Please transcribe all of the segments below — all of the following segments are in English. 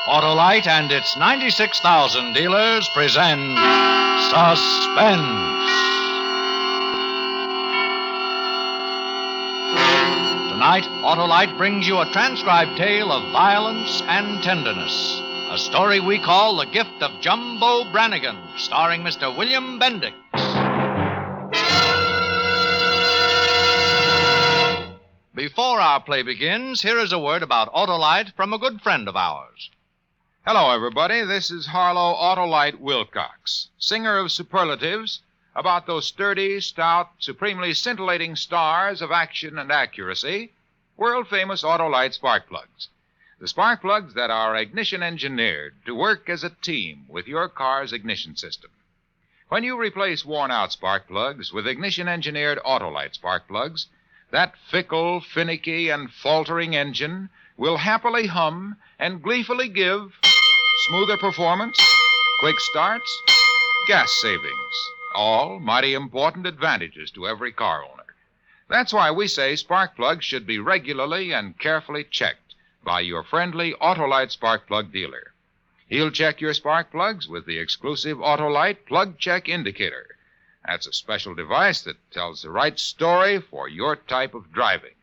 Autolite and its 96,000 dealers present Suspense. Tonight, Autolite brings you a transcribed tale of violence and tenderness. A story we call The Gift of Jumbo Brannigan, starring Mr. William Bendix. Before our play begins, here is a word about Autolite from a good friend of ours. Hello, everybody. This is Harlow Autolite Wilcox, singer of superlatives about those sturdy, stout, supremely scintillating stars of action and accuracy, world-famous Autolite spark plugs. The spark plugs that are ignition engineered to work as a team with your car's ignition system. When you replace worn-out spark plugs with ignition-engineered Autolite spark plugs, that fickle, finicky, and faltering engine will happily hum and gleefully give smoother performance, quick starts, gas savings, all mighty important advantages to every car owner. That's why we say spark plugs should be regularly and carefully checked by your friendly Autolite spark plug dealer. He'll check your spark plugs with the exclusive Autolite Plug Check Indicator. That's a special device that tells the right story for your type of driving.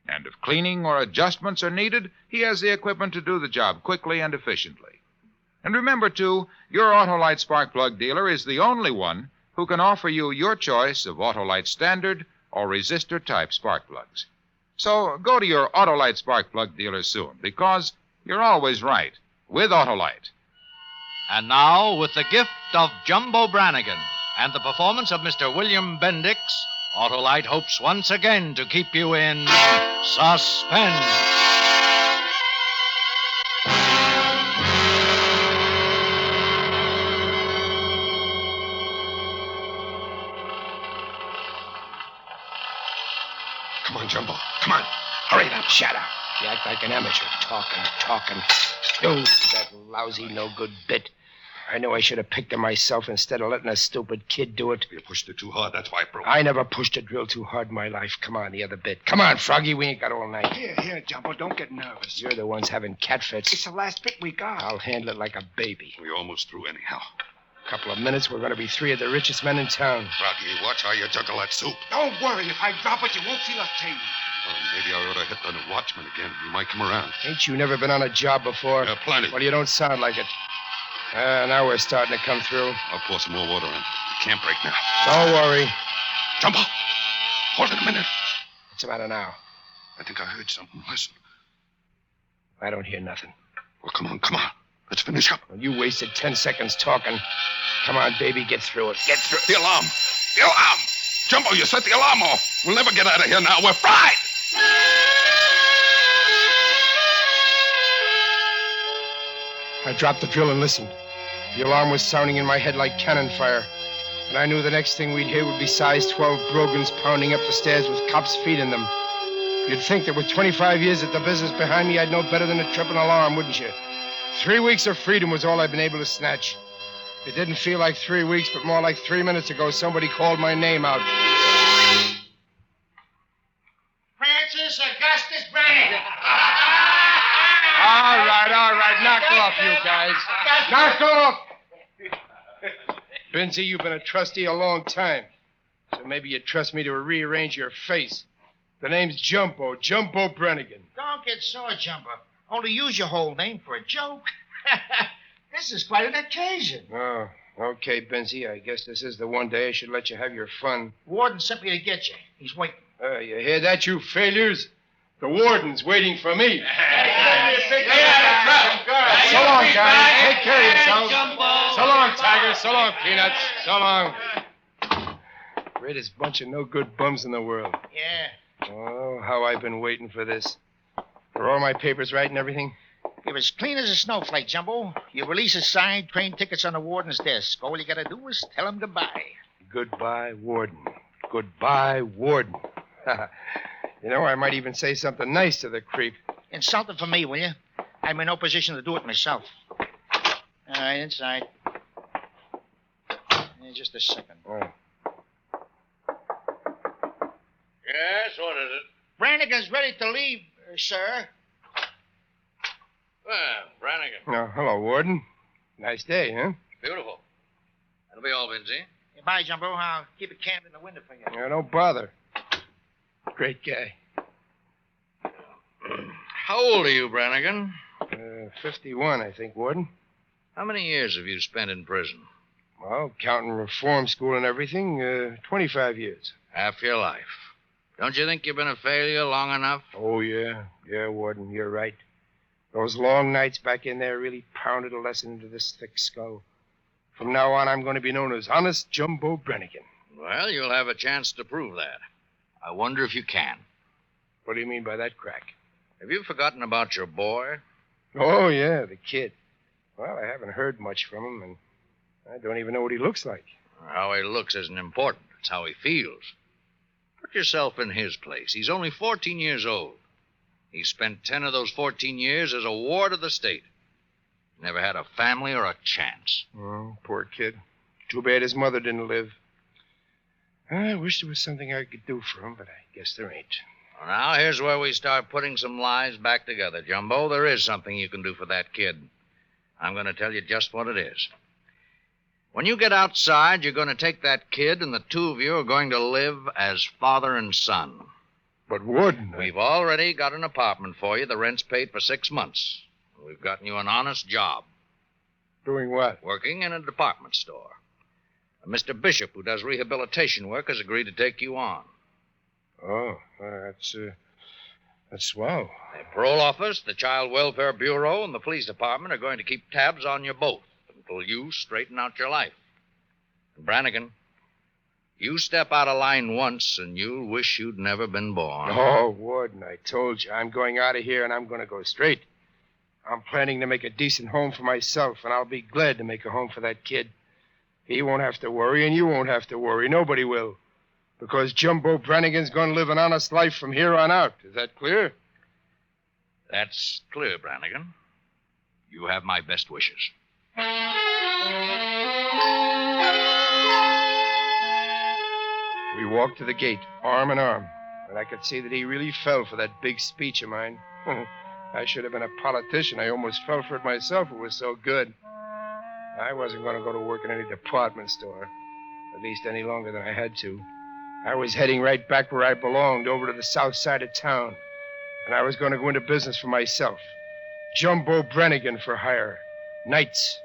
And if cleaning or adjustments are needed, he has the equipment to do the job quickly and efficiently. And remember, too, your Autolite spark plug dealer is the only one who can offer you your choice of Autolite standard or resistor-type spark plugs. So go to your Autolite spark plug dealer soon, because you're always right with Autolite. And now, with the gift of Jumbo Brannigan and the performance of Mr. William Bendix, Autolite hopes once again to keep you in suspense. Come on, Jumbo. Come on. Hurry it up. Shut up. You act like an amateur. Talking. Oh, that lousy, no-good bit. I knew I should have picked it myself instead of letting a stupid kid do it. You pushed it too hard. That's why it broke. I never pushed a drill too hard in my life. Come on, the other bit. Come on, Froggy. We ain't got all night. Here, Jumbo. Don't get nervous. You're the ones having cat fits. It's the last bit we got. I'll handle it like a baby. We're almost through anyhow. Couple of minutes, we're going to be three of the richest men in town. Froggy, watch how you juggle that soup. Don't worry. If I drop it, you won't feel a thing. Oh, maybe I ought to hit the watchman again. He might come around. Ain't you never been on a job before? Yeah, plenty. Well, you don't sound like it. Now we're starting to come through. I'll pour some more water in. We can't break now. Don't worry. Jumbo! Hold it a minute. What's the matter now? I think I heard something. Listen. I don't hear nothing. Well, come on. Let's finish up. Well, you wasted 10 seconds talking. Come on, baby, get through it. Get through The alarm! Jumbo, you set the alarm off. We'll never get out of here now. We're fried! I dropped the drill and listened. The alarm was sounding in my head like cannon fire. And I knew the next thing we'd hear would be size 12 brogans pounding up the stairs with cops' feet in them. You'd think that with 25 years at the business behind me, I'd know better than to trip an alarm, wouldn't you? 3 weeks of freedom was all I'd been able to snatch. It didn't feel like 3 weeks, but more like 3 minutes ago, somebody called my name out. Francis Augustus Brannigan. All right. Knock off, you guys. Knock off! Benzie, you've been a trustee a long time. So maybe you'd trust me to rearrange your face. The name's Jumbo Brannigan. Don't get sore, Jumbo. Only use your whole name for a joke. This is quite an occasion. Oh, okay, Benzie. I guess this is the one day I should let you have your fun. Warden sent me to get you. He's waiting. You hear that, you failures? The warden's waiting for me. So long, guys. Take care of yourselves. So long, Tiger. So long, Peanuts. So long. Greatest bunch of no-good bums in the world. Yeah. Oh, how I've been waiting for this. Are all my papers right and everything? You're as clean as a snowflake, Jumbo. Your release is signed, train tickets on the warden's desk. All you gotta do is tell him goodbye. Goodbye, warden. Goodbye, warden. You know, I might even say something nice to the creep. Insult it for me, will you? I'm in no position to do it myself. All right, inside. Just a second. Oh. Yes, what is it? Brannigan's ready to leave, sir. Well, Brannigan. Oh, hello, Warden. Nice day, huh? Beautiful. That'll be all, Vincy. Hey, bye, Jumbo. I'll keep a can in the window for you. Yeah, don't bother. Great guy. How old are you, Brannigan? 51, I think, Warden. How many years have you spent in prison? Well, counting reform school and everything, 25 years. Half your life. Don't you think you've been a failure long enough? Oh, yeah. Yeah, Warden, you're right. Those long nights back in there really pounded a lesson into this thick skull. From now on, I'm going to be known as Honest Jumbo Brannigan. Well, you'll have a chance to prove that. I wonder if you can. What do you mean by that, Crack? Have you forgotten about your boy? Oh, yeah, the kid. Well, I haven't heard much from him, and I don't even know what he looks like. How he looks isn't important. It's how he feels. Put yourself in his place. He's only 14 years old. He spent 10 of those 14 years as a ward of the state. Never had a family or a chance. Oh, poor kid. Too bad his mother didn't live. I wish there was something I could do for him, but I guess there ain't. Well, now, here's where we start putting some lives back together, Jumbo. There is something you can do for that kid. I'm going to tell you just what it is. When you get outside, you're going to take that kid, and the two of you are going to live as father and son. But, Warden... We've already got an apartment for you. The rent's paid for 6 months. We've gotten you an honest job. Doing what? Working in a department store. Mr. Bishop, who does rehabilitation work, has agreed to take you on. Oh, that's swell. The parole office, the Child Welfare Bureau, and the police department are going to keep tabs on you both until you straighten out your life. And Brannigan, you step out of line once, and you'll wish you'd never been born. Oh, Warden, I told you. I'm going out of here, and I'm going to go straight. I'm planning to make a decent home for myself, and I'll be glad to make a home for that kid. He won't have to worry, and you won't have to worry. Nobody will. Because Jumbo Brannigan's going to live an honest life from here on out. Is that clear? That's clear, Brannigan. You have my best wishes. We walked to the gate, arm in arm, and I could see that he really fell for that big speech of mine. I should have been a politician. I almost fell for it myself. It was so good. I wasn't going to go to work in any department store, at least any longer than I had to. I was heading right back where I belonged, over to the south side of town. And I was going to go into business for myself. Jumbo Brannigan for hire. Nights.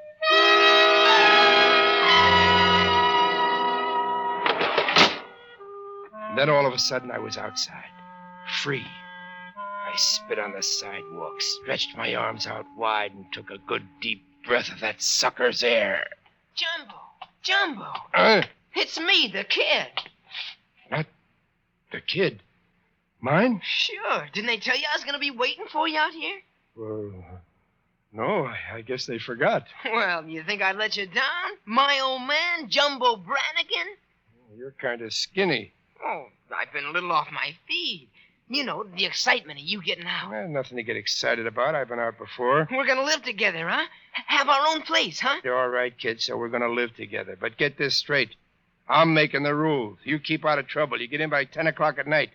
And then all of a sudden I was outside. Free. I spit on the sidewalk, stretched my arms out wide, and took a good deep breath of that sucker's air. Jumbo. It's me, the kid. What? The kid? Mine? Sure. Didn't they tell you I was going to be waiting for you out here? Well, no, I guess they forgot. Well, you think I'd let you down? My old man, Jumbo Brannigan? You're kind of skinny. Oh, I've been a little off my feed. You know, the excitement of you getting out. Well, nothing to get excited about. I've been out before. We're going to live together, huh? Have our own place, huh? You're all right, kid, so we're going to live together. But get this straight. I'm making the rules. You keep out of trouble. You get in by 10 o'clock at night.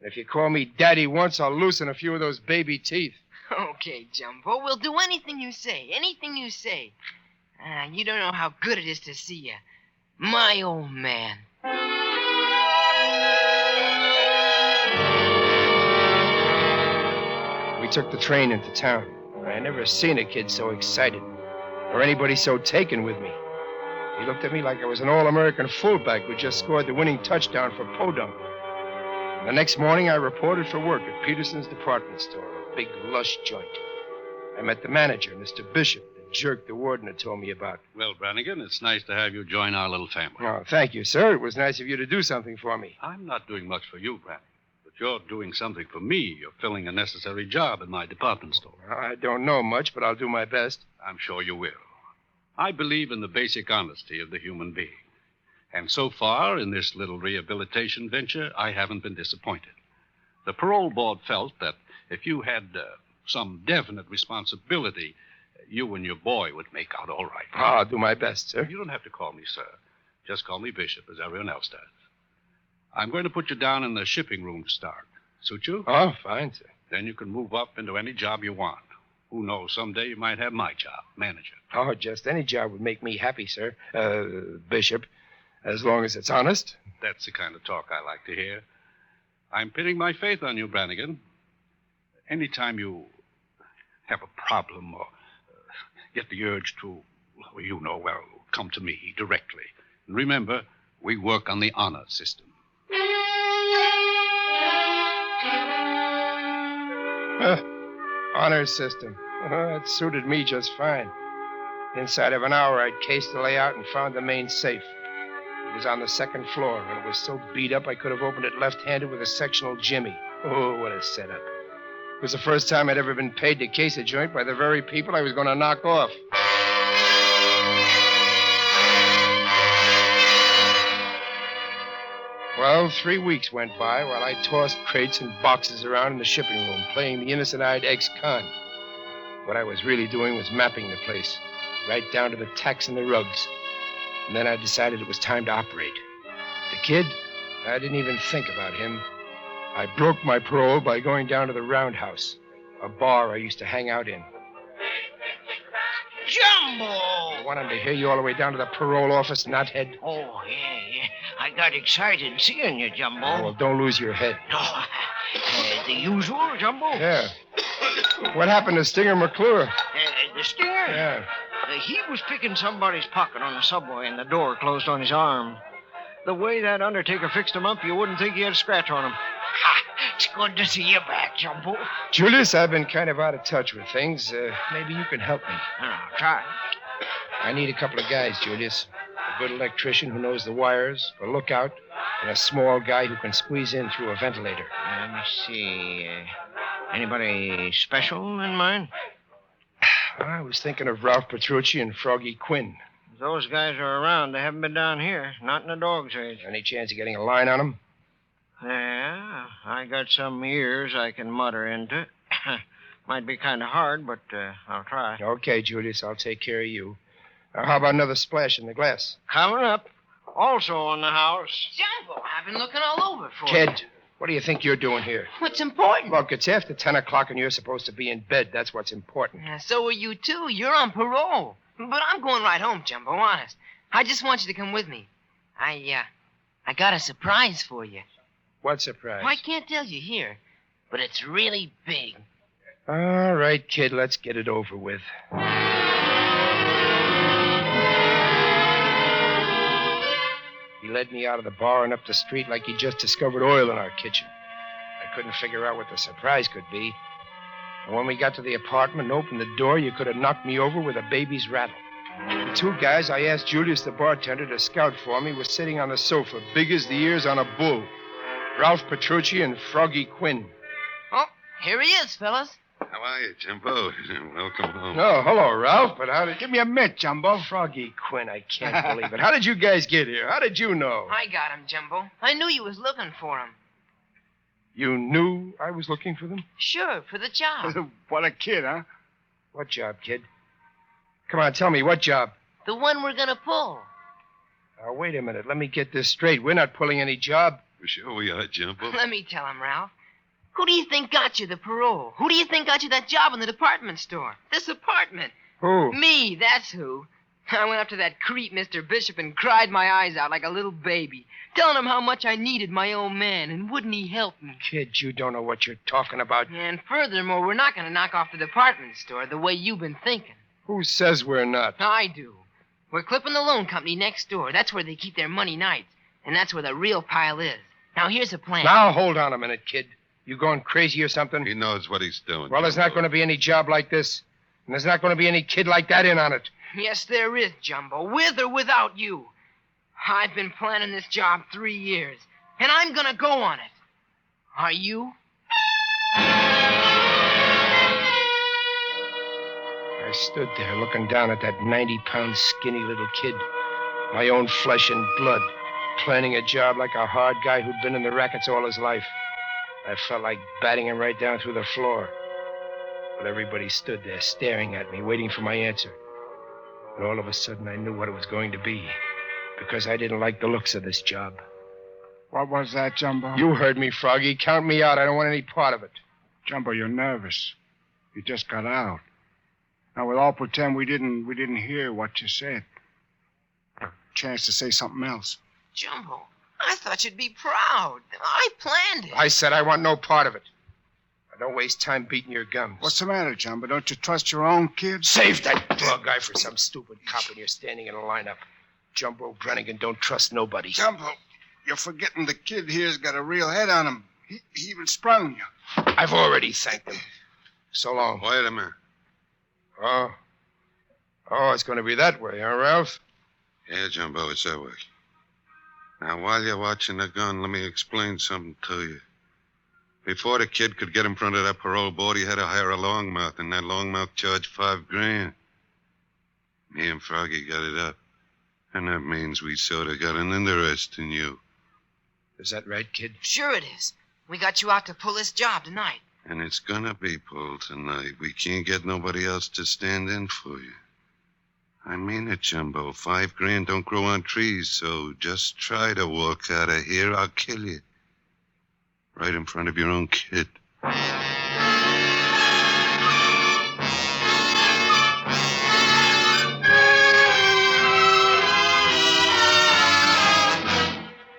And if you call me Daddy once, I'll loosen a few of those baby teeth. Okay, Jumbo. We'll do anything you say. Anything you say. You don't know how good it is to see you. My old man. We took the train into town. I never seen a kid so excited, or anybody so taken with me. He looked at me like I was an all-American fullback who just scored the winning touchdown for Podunk. And the next morning, I reported for work at Peterson's department store, a big, lush joint. I met the manager, Mr. Bishop, the jerk the warden had told me about. Well, Brannigan, it's nice to have you join our little family. Oh, thank you, sir. It was nice of you to do something for me. I'm not doing much for you, Brannigan, but you're doing something for me. You're filling a necessary job in my department store. I don't know much, but I'll do my best. I'm sure you will. I believe in the basic honesty of the human being. And so far, in this little rehabilitation venture, I haven't been disappointed. The parole board felt that if you had some definite responsibility, you and your boy would make out all right. I'll do my best, sir. You don't have to call me sir. Just call me Bishop, as everyone else does. I'm going to put you down in the shipping room to start. Suit you? Oh, fine, sir. Then you can move up into any job you want. Who knows, someday you might have my job, manager. Oh, just any job would make me happy, sir. Bishop, as long as it's honest. That's the kind of talk I like to hear. I'm pinning my faith on you, Brannigan. Anytime you have a problem or get the urge to, come to me directly. And remember, we work on the honor system. Honor system. That suited me just fine. Inside of an hour, I'd cased the layout and found the main safe. It was on the second floor, and it was so beat up I could have opened it left-handed with a sectional jimmy. Oh, what a setup. It was the first time I'd ever been paid to case a joint by the very people I was going to knock off. Well, 3 weeks went by while I tossed crates and boxes around in the shipping room, playing the innocent-eyed ex-con. What I was really doing was mapping the place, right down to the tacks and the rugs. And then I decided it was time to operate. The kid, I didn't even think about him. I broke my parole by going down to the Roundhouse, a bar I used to hang out in. Jumbo! I wanted to hear you all the way down to the parole office, knothead. Oh, yeah. I got excited seeing you, Jumbo. Oh, well, don't lose your head. Oh, the usual, Jumbo? Yeah. What happened to Stinger McClure? The Stinger? Yeah. He was picking somebody's pocket on the subway and the door closed on his arm. The way that undertaker fixed him up, you wouldn't think he had a scratch on him. Ha! It's good to see you back, Jumbo. Julius, I've been kind of out of touch with things. Maybe you can help me. I'll try. I need a couple of guys, Julius. A good electrician who knows the wires, a lookout, and a small guy who can squeeze in through a ventilator. Let me see. Anybody special in mind? I was thinking of Ralph Petrucci and Froggy Quinn. Those guys are around. They haven't been down here. Not in the dog's age. Any chance of getting a line on them? Yeah, I got some ears I can mutter into. Might be kind of hard, but I'll try. Okay, Julius, I'll take care of you. How about another splash in the glass? Coming up. Also on the house. Jumbo, I've been looking all over for you. Kid, what do you think you're doing here? What's important? Look, it's after 10 o'clock and you're supposed to be in bed. That's what's important. So are you, too. You're on parole. But I'm going right home, Jumbo, honest. I just want you to come with me. I got a surprise for you. What surprise? I can't tell you here, but it's really big. All right, kid, let's get it over with. He led me out of the bar and up the street like he just discovered oil in our kitchen. I couldn't figure out what the surprise could be. And when we got to the apartment and opened the door, you could have knocked me over with a baby's rattle. The two guys I asked Julius, the bartender, to scout for me were sitting on the sofa, big as the ears on a bull. Ralph Petrucci and Froggy Quinn. Oh, here he is, fellas. How are you, Jumbo? Welcome home. Oh, hello, Ralph. But how did... Give me a mint, Jumbo. Froggy Quinn, I can't believe it. How did you guys get here? How did you know? I got him, Jumbo. I knew you was looking for him. You knew I was looking for them? Sure, for the job. What a kid, huh? What job, kid? Come on, tell me, what job? The one we're gonna pull. Now, wait a minute. Let me get this straight. We're not pulling any job. For sure we are, Jumbo. Let me tell him, Ralph. Who do you think got you the parole? Who do you think got you that job in the department store? This apartment. Who? Me, that's who. I went up to that creep, Mr. Bishop, and cried my eyes out like a little baby, telling him how much I needed my old man, and wouldn't he help me? Kid, you don't know what you're talking about. And furthermore, we're not going to knock off the department store the way you've been thinking. Who says we're not? I do. We're clipping the loan company next door. That's where they keep their money nights, and that's where the real pile is. Now, here's a plan. Now, hold on a minute, kid. You going crazy or something? He knows what he's doing. Well, there's not going to be any job like this, and there's not going to be any kid like that in on it. Yes, there is, Jumbo, with or without you. I've been planning this job 3 years, and I'm going to go on it. Are you? I stood there looking down at that 90-pound skinny little kid, my own flesh and blood, planning a job like a hard guy who'd been in the rackets all his life. I felt like batting him right down through the floor. But everybody stood there staring at me, waiting for my answer. And all of a sudden, I knew what it was going to be, because I didn't like the looks of this job. What was that, Jumbo? You heard me, Froggy. Count me out. I don't want any part of it. Jumbo, you're nervous. You just got out. Now we'll all pretend we didn't hear what you said. A chance to say something else. Jumbo, I thought you'd be proud. I planned it. I said I want no part of it. Now, don't waste time beating your gums. What's the matter, Jumbo? Don't you trust your own kid? Save that dog guy for some stupid cop when you're standing in a lineup. Jumbo Brannigan don't trust nobody. Jumbo, you're forgetting the kid here's got a real head on him. He even sprung you. I've already thanked him. So long. Wait a minute. Oh, it's going to be that way, huh, Ralph? Yeah, Jumbo, it's that way. Now, while you're watching the gun, let me explain something to you. Before the kid could get in front of that parole board, he had to hire a longmouth, and that longmouth charged $5,000. Me and Froggy got it up. And that means we sort of got an interest in you. Is that right, kid? Sure it is. We got you out to pull this job tonight. And it's gonna be pulled tonight. We can't get nobody else to stand in for you. I mean it, Jumbo. $5,000 don't grow on trees, so just try to walk out of here. I'll kill you. Right in front of your own kid.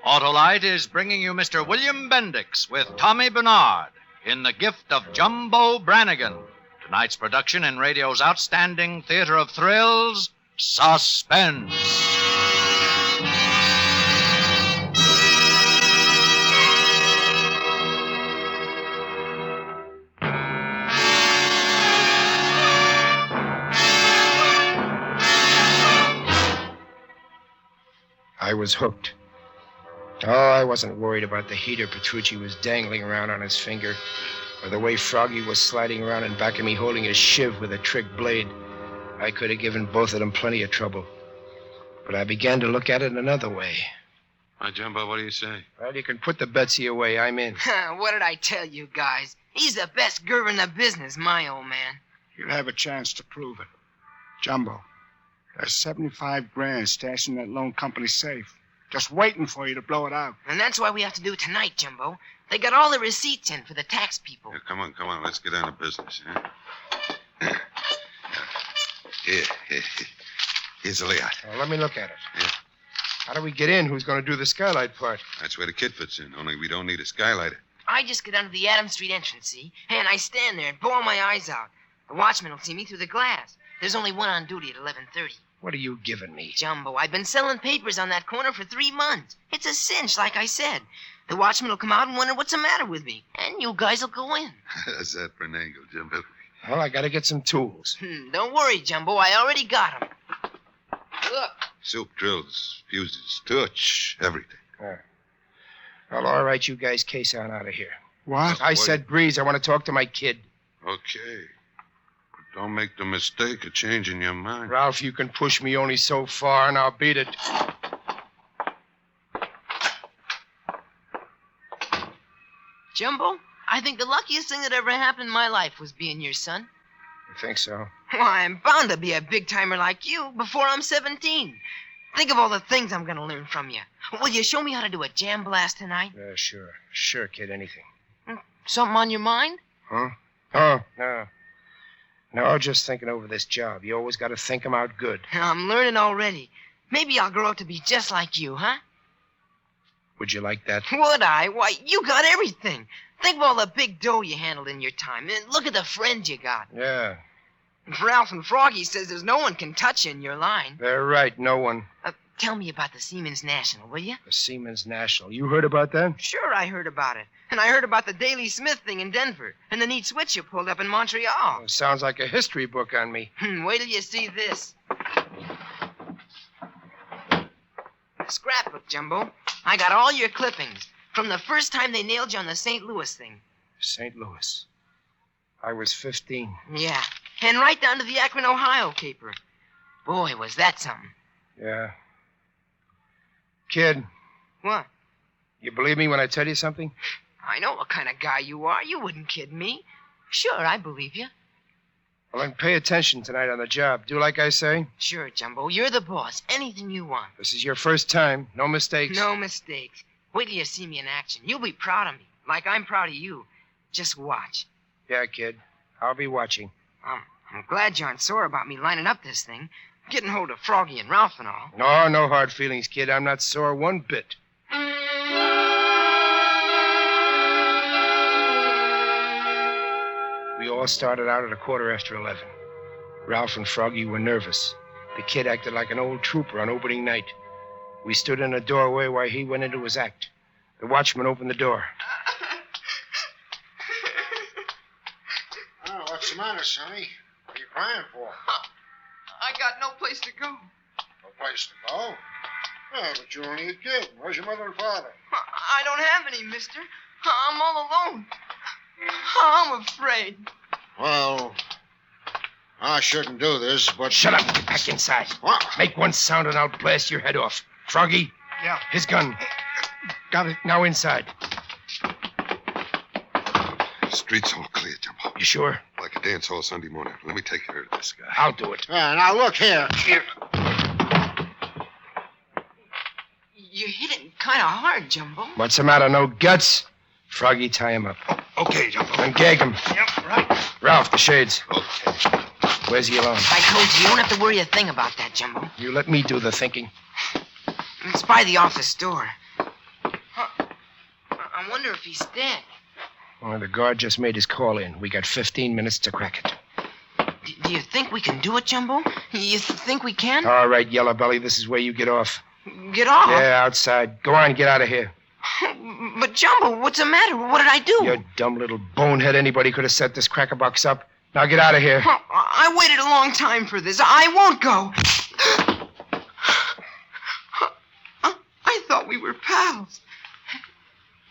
Autolite is bringing you Mr. William Bendix with Tommy Bernard in The Gift of Jumbo Brannigan. Tonight's production in radio's outstanding theater of thrills, Suspense. I was hooked. Oh, I wasn't worried about the heater Petrucci was dangling around on his finger, or the way Froggy was sliding around in back of me holding his shiv with a trick blade. I could have given both of them plenty of trouble. But I began to look at it another way. Hi, Jumbo, what do you say? Well, you can put the Betsy away. I'm in. What did I tell you guys? He's the best groover in the business, my old man. You'll have a chance to prove it. Jumbo, there's $75,000 stashed in that loan company safe. Just waiting for you to blow it out. And that's why we have to do it tonight, Jumbo. They got all the receipts in for the tax people. Yeah, come on. Let's get down to business, huh? Here. Here's the layout. Well, let me look at it. Yeah. How do we get in? Who's going to do the skylight part? That's where the kid fits in, only we don't need a skylighter. I just get under the Adams Street entrance, see? And I stand there and bawl my eyes out. The watchman will see me through the glass. There's only one on duty at 11:30. What are you giving me? Jumbo, I've been selling papers on that corner for 3 months. It's a cinch, like I said. The watchman will come out and wonder what's the matter with me. And you guys will go in. How's that for an angle, Jumbo? Well, I got to get some tools. Don't worry, Jumbo. I already got them. Look. Soup, drills, fuses, torch, everything. Well, all right, you guys case on out of here. What? I said breeze. I want to talk to my kid. Okay. But don't make the mistake of changing your mind. Ralph, you can push me only so far, and I'll beat it. Jumbo, I think the luckiest thing that ever happened in my life was being your son. You think so? Why, I'm bound to be a big-timer like you before I'm 17. Think of all the things I'm going to learn from you. Will you show me how to do a jam blast tonight? Yeah, sure. Sure, kid, anything. Something on your mind? Huh? Oh, no. No, just thinking over this job. You always got to think 'em out good. I'm learning already. Maybe I'll grow up to be just like you, huh? Would you like that? Would I? Why, you got everything. Think of all the big dough you handled in your time. And look at the friends you got. Yeah. Ralph and Froggy says there's no one can touch you in your line. They're right, no one. Tell me about the Seamen's National, will you? The Seamen's National. You heard about that? Sure, I heard about it. And I heard about the Daily Smith thing in Denver. And the neat switch you pulled up in Montreal. Oh, sounds like a history book on me. Wait till you see this. Scrapbook, Jumbo. I got all your clippings. From the first time they nailed you on the St. Louis thing. St. Louis. I was 15. Yeah. And right down to the Akron, Ohio caper. Boy, was that something. Yeah. Kid. What? You believe me when I tell you something? I know what kind of guy you are. You wouldn't kid me. Sure, I believe you. Well, then pay attention tonight on the job. Do like I say? Sure, Jumbo. You're the boss. Anything you want. This is your first time. No mistakes. No mistakes. Wait till you see me in action. You'll be proud of me. Like I'm proud of you. Just watch. Yeah, kid. I'll be watching. I'm glad you aren't sore about me lining up this thing, getting hold of Froggy and Ralph and all. No, no hard feelings, kid. I'm not sore one bit. We all started out at 11:15. Ralph and Froggy were nervous. The kid acted like an old trooper on opening night. We stood in a doorway while he went into his act. The watchman opened the door. Oh, what's the matter, Sonny? What are you crying for? I got no place to go. No place to go? Yeah, but you're only a kid. Where's your mother and father? I don't have any, mister. I'm all alone. I'm afraid. Well, I shouldn't do this, but... Shut up. Get back inside. What? Make one sound and I'll blast your head off. Froggy? Yeah. His gun. Got it. Now inside. Street's all clear, Jumbo. You sure? Like a dance hall Sunday morning. Let me take care of this guy. I'll do it. Yeah, now look here. You hit it kind of hard, Jumbo. What's the matter? No guts? Froggy, tie him up. Okay, Jumbo. And gag him. Yep, right. Ralph, the shades. Okay. Where's he alone? I told you don't have to worry a thing about that, Jumbo. You let me do the thinking. It's by the office door. I wonder if he's dead. Well, the guard just made his call in. We got 15 minutes to crack it. Do you think we can do it, Jumbo? You think we can? All right, Yellow Belly, this is where you get off. Get off? Yeah, outside. Go on, get out of here. But, Jumbo, what's the matter? What did I do? You dumb little bonehead. Anybody could have set this crackerbox up. Now get out of here. I waited a long time for this. I won't go. I thought we were pals.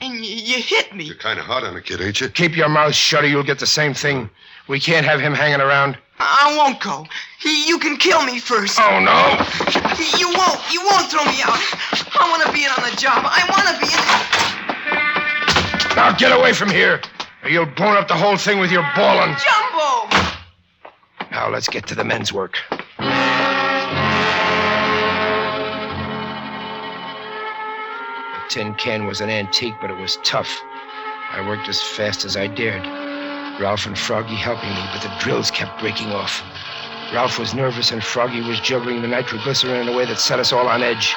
And you hit me. You're kind of hot on the kid, ain't you? Keep your mouth shut or you'll get the same thing. We can't have him hanging around. I won't go. You can kill me first. Oh, no. You won't throw me out. I want to be in on the job. I want to be in. Now get away from here, or you'll bone up the whole thing with your bawling. Jumbo! Now let's get to the men's work. The tin can was an antique, but it was tough. I worked as fast as I dared. Ralph and Froggy helping me, but the drills kept breaking off. Ralph was nervous and Froggy was juggling the nitroglycerin in a way that set us all on edge.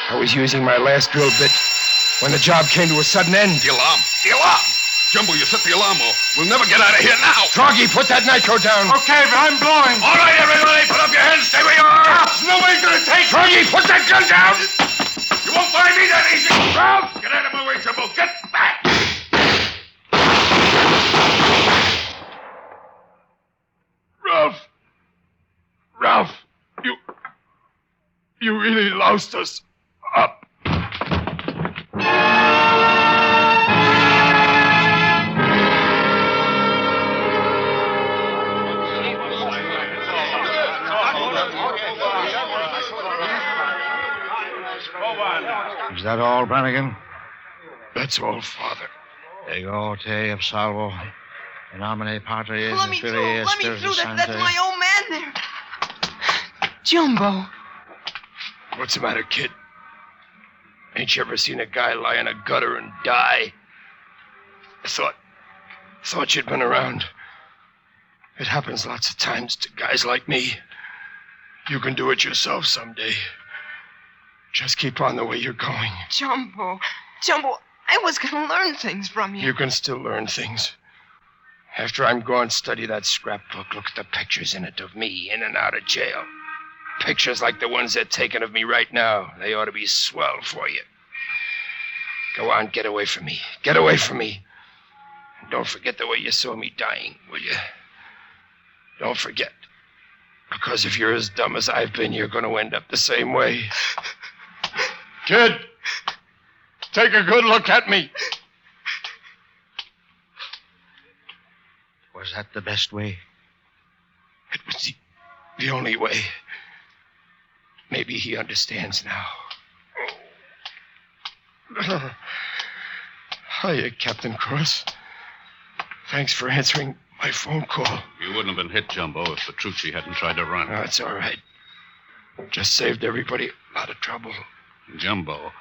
I was using my last drill bit when the job came to a sudden end. The alarm! The alarm! Jumbo, you set the alarm off. We'll never get out of here now. Froggy, put that nitro down. Okay, but I'm blowing. All right, everybody, put up your hands. Stay where you are. Nobody's gonna take me. Froggy, put that gun down. You won't find me that easy. Ralph, get out of my way, Jumbo. Get back. Ralph, you really loused us up. Is that all, Brannigan? That's all, Father. Ego te salvo. In nomine Patris Let me et through. Filii et Let me Spiritus through. That's Sancti. my old man there. Jumbo. What's the matter, kid? Ain't you ever seen a guy lie in a gutter and die? I thought you'd been around. It happens lots of times to guys like me. You can do it yourself someday. Just keep on the way you're going. Jumbo, I was going to learn things from you. You can still learn things. After I'm gone, study that scrapbook. Look at the pictures in it of me in and out of jail. Pictures like the ones they're taking of me right now. They ought to be swell for you. Go on, get away from me. Get away from me. And don't forget the way you saw me dying, will you? Don't forget. Because if you're as dumb as I've been, you're going to end up the same way. Kid, take a good look at me. Was that the best way? It was the only way. Maybe he understands now. Hiya, Captain Cross. Thanks for answering my phone call. You wouldn't have been hit, Jumbo, if Petrucci hadn't tried to run. Oh, it's all right. Just saved everybody a lot of trouble. Jumbo,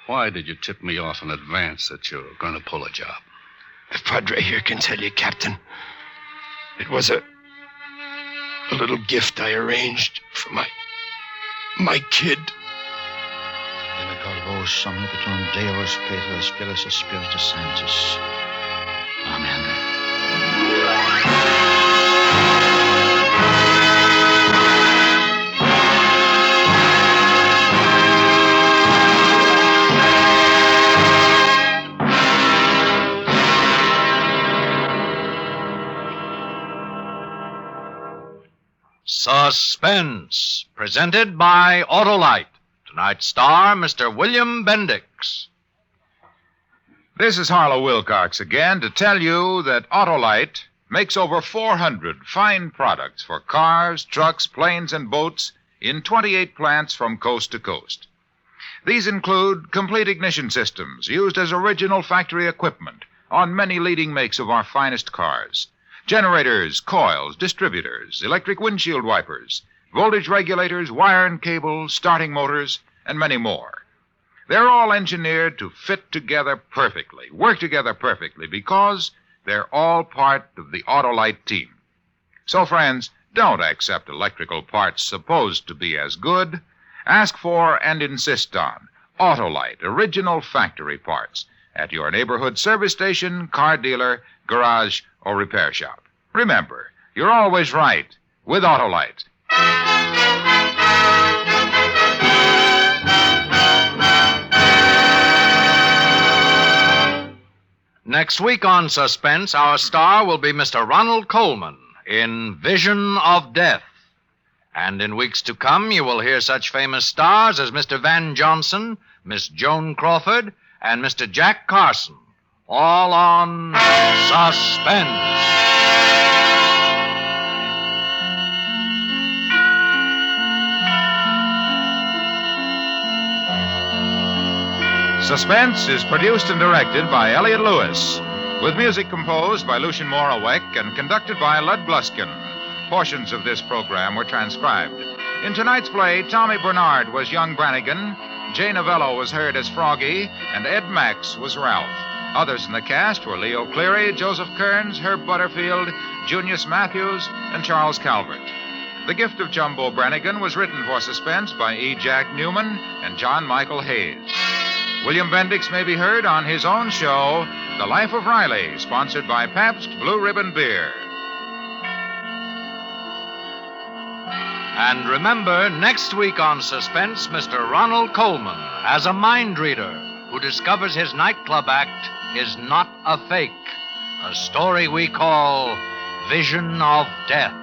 why did you tip me off in advance that you were going to pull a job? The Padre here can tell you, Captain. It was a A little gift I arranged for my kid. Somnipatum Deus Petrus Spiritus Spiritus Sanctus. Amen. Suspense, presented by Autolite. Tonight's star, Mr. William Bendix. This is Harlow Wilcox again to tell you that Autolite makes over 400 fine products for cars, trucks, planes, and boats in 28 plants from coast to coast. These include complete ignition systems used as original factory equipment on many leading makes of our finest cars. Generators, coils, distributors, electric windshield wipers, voltage regulators, wire and cable, starting motors, and many more. They're all engineered to fit together perfectly, work together perfectly, because they're all part of the Autolite team. So, friends, don't accept electrical parts supposed to be as good. Ask for and insist on Autolite original factory parts at your neighborhood service station, car dealer, garage, or repair shop. Remember, you're always right with Autolite. Next week on Suspense, our star will be Mr. Ronald Coleman in Vision of Death. And in weeks to come, you will hear such famous stars as Mr. Van Johnson, Miss Joan Crawford, and Mr. Jack Carson, all on Suspense. Suspense is produced and directed by Elliott Lewis, with music composed by Lucien Moraweck and conducted by Lud Bluskin. Portions of this program were transcribed. In tonight's play, Tommy Bernard was young Brannigan, Jay Novello was heard as Froggy, and Ed Max was Ralph. Others in the cast were Leo Cleary, Joseph Kearns, Herb Butterfield, Junius Matthews, and Charles Calvert. The Gift of Jumbo Brannigan was written for Suspense by E. Jack Newman and John Michael Hayes. William Bendix may be heard on his own show, The Life of Riley, sponsored by Pabst Blue Ribbon Beer. And remember, next week on Suspense, Mr. Ronald Coleman as a mind reader who discovers his nightclub act is not a fake. A story we call Vision of Death.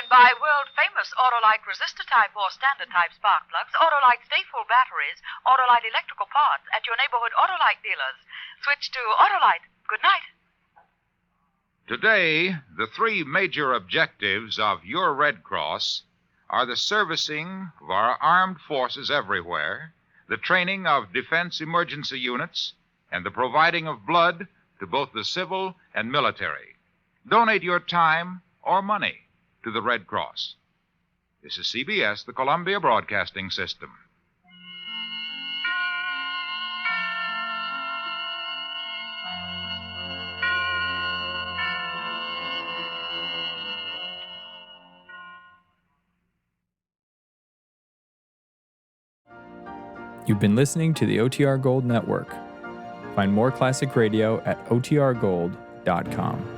Buy world-famous Autolite resistor-type or standard-type spark plugs, Autolite stay-full batteries, Autolite electrical parts at your neighborhood Autolite dealers. Switch to Autolite. Good night. Today, the three major objectives of your Red Cross are the servicing of our armed forces everywhere, the training of defense emergency units, and the providing of blood to both the civil and military. Donate your time or money to the Red Cross. This is CBS, the Columbia Broadcasting System. You've been listening to the OTR Gold Network. Find more classic radio at otrgold.com.